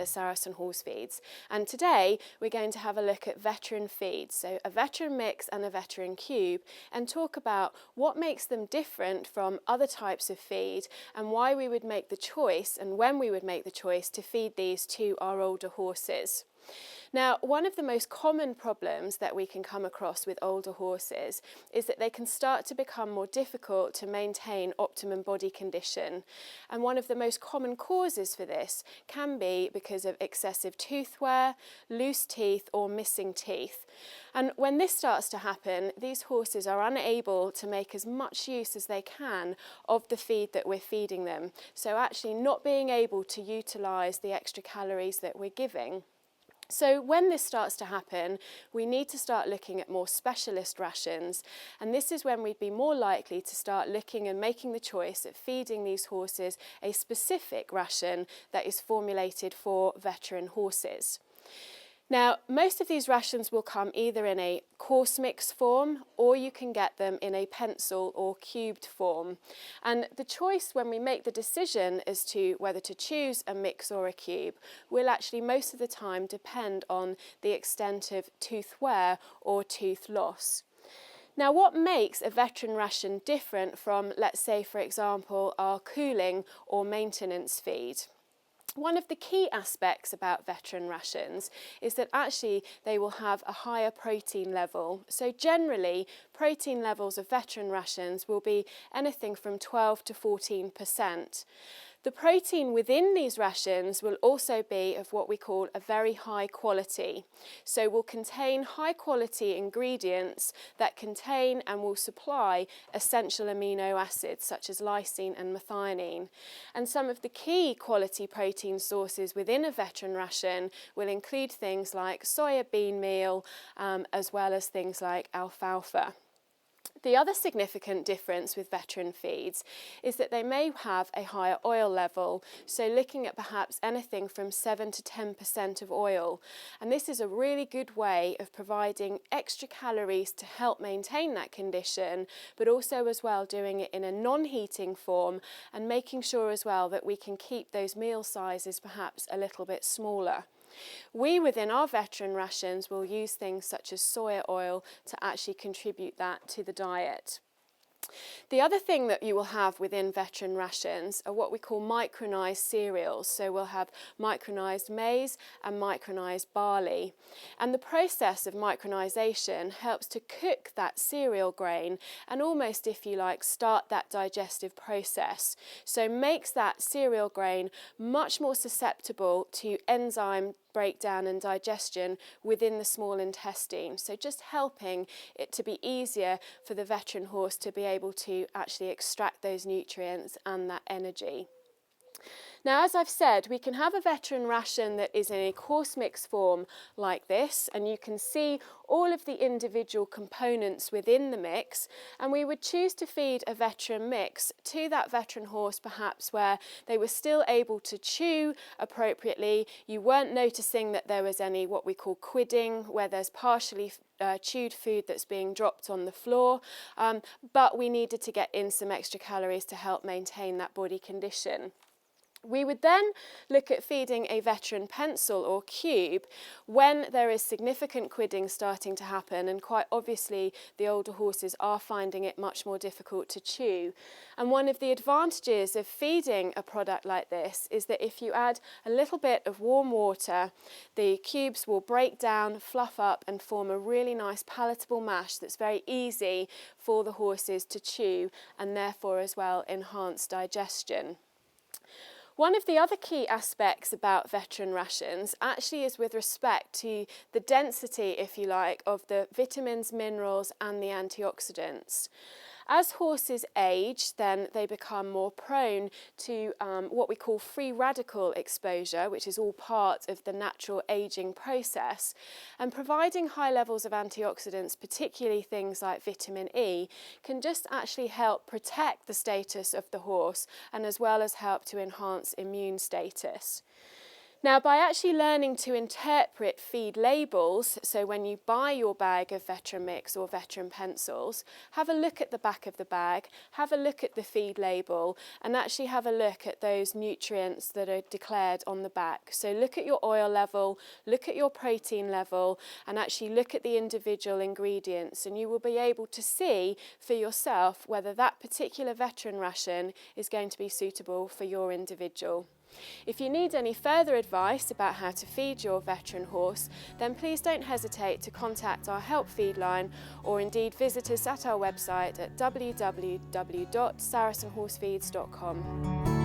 Saracen horse feeds. And today we're going to have a look at veteran feeds, so a veteran mix and a veteran cube, and talk about what makes them different from other types of feed and why we would make the choice and when we would make the choice to feed these to our older horses. Now, one of the most common problems that we can come across with older horses is that they can start to become more difficult to maintain optimum body condition. And one of the most common causes for this can be because of excessive tooth wear, loose teeth, or missing teeth. And when this starts to happen, these horses are unable to make as much use as they can of the feed that we're feeding them. So actually not being able to utilise the extra calories that we're giving. So when this starts to happen, we need to start looking at more specialist rations, and this is when we'd be more likely to start looking and making the choice of feeding these horses a specific ration that is formulated for veteran horses. Now, most of these rations will come either in a coarse mix form, or you can get them in a pencil or cubed form. And the choice when we make the decision as to whether to choose a mix or a cube will actually most of the time depend on the extent of tooth wear or tooth loss. Now, what makes a veteran ration different from, let's say, for example, our cooling or maintenance feed? One of the key aspects about veteran rations is that actually they will have a higher protein level. So generally, protein levels of veteran rations will be anything from 12 to 14%. The protein within these rations will also be of what we call a very high quality. So will contain high quality ingredients that contain and will supply essential amino acids such as lysine and methionine. And some of the key quality protein sources within a veteran ration will include things like soya bean meal, as well as things like alfalfa. The other significant difference with veteran feeds is that they may have a higher oil level, so looking at perhaps anything from 7 to 10% of oil. And this is a really good way of providing extra calories to help maintain that condition, but also as well doing it in a non-heating form and making sure as well that we can keep those meal sizes perhaps a little bit smaller. We, within our veteran rations, will use things such as soya oil to actually contribute that to the diet. The other thing that you will have within veteran rations are what we call micronized cereals. So we'll have micronized maize and micronized barley. And the process of micronization helps to cook that cereal grain and almost, if you like, start that digestive process. So makes that cereal grain much more susceptible to enzyme breakdown and digestion within the small intestine. So just helping it to be easier for the veteran horse to be able to actually extract those nutrients and that energy. Now, as I've said, we can have a veteran ration that is in a coarse mix form like this, and you can see all of the individual components within the mix, and we would choose to feed a veteran mix to that veteran horse perhaps where they were still able to chew appropriately. You weren't noticing that there was any what we call quidding, where there's partially chewed food that's being dropped on the floor, but we needed to get in some extra calories to help maintain that body condition. We would then look at feeding a veteran pencil or cube when there is significant quidding starting to happen, and quite obviously the older horses are finding it much more difficult to chew. And one of the advantages of feeding a product like this is that if you add a little bit of warm water, the cubes will break down, fluff up and form a really nice palatable mash that's very easy for the horses to chew and therefore as well enhance digestion. One of the other key aspects about veteran rations actually is with respect to the density, if you like, of the vitamins, minerals and the antioxidants. As horses age, then they become more prone to what we call free radical exposure, which is all part of the natural aging process. And providing high levels of antioxidants, particularly things like vitamin E, can just actually help protect the status of the horse and as well as help to enhance immune status. Now, by actually learning to interpret feed labels, so when you buy your bag of veteran mix or veteran pencils, have a look at the back of the bag, have a look at the feed label, and actually have a look at those nutrients that are declared on the back. So look at your oil level, look at your protein level, and actually look at the individual ingredients, and you will be able to see for yourself whether that particular veteran ration is going to be suitable for your individual. If you need any further advice about how to feed your veteran horse, then please don't hesitate to contact our Help Feed line, or indeed visit us at our website at www.saracenhorsefeeds.com.